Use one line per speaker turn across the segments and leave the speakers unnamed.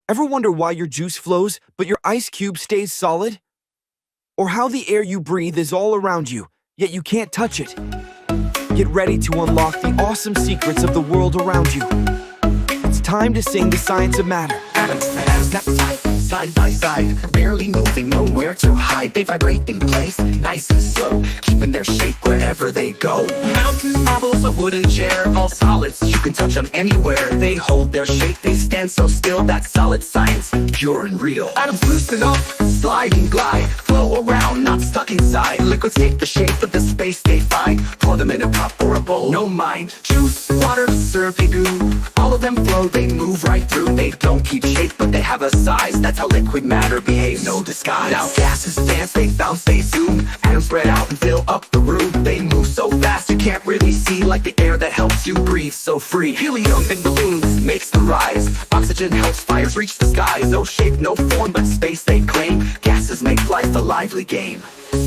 Ever wonder why your juice flows, but your ice cube stays solid? Or how the air you breathe is all around you, yet you can't touch it? Get ready to unlock the awesome secrets of the world around you. It's time to sing the science of matter.
Atoms snap side by side, barely moving, nowhere to hide. They vibrate in place, nice and slow, keeping their shape wherever they go. Mountain marbles, a wooden chair, all solids, you can touch them anywhere. They hold their shape, they stand so still, that's solid science, pure and real. Atoms loosen up, slide and glide, flow around, not stuck inside. Liquids take the shape of the space they find, pour them in a cup or a bowl, no mind. Juice, water, syrup, they do, all of them flow, they move right through. They don't keep shape, but they have a size, that's how liquid matter behaves, no disguise. Now gases dance, they bounce, they zoom, atoms spread out and fill up the room. They move so fast you can't really see, like the air that helps you breathe so free. Helium in balloons makes them rise, oxygen helps fires reach the skies. No shape, no form, but space they claim. Gases make life a lively game.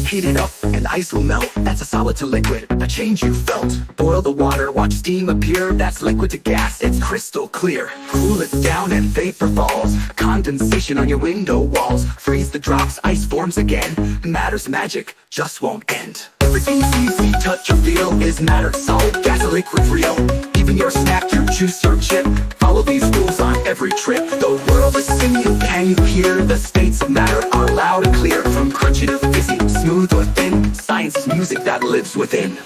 Heat it up and ice will melt, that's a solid to liquid, a change you felt. Boil the water, watch steam appear, that's liquid to gas, it's crystal clear. Cool it down and vapor falls, condensation on your window walls. Freeze the drops, ice forms again, matter's magic just won't end. Everything's easy, touch or feel, is matter solid, gas or liquid real. Even your snack, your juice or chip, follow these rules on every trip. The world is singing, can you hear? The states of matter are loud and clear. From crunchy to fizzy, smooth or thin, science is music that lives within.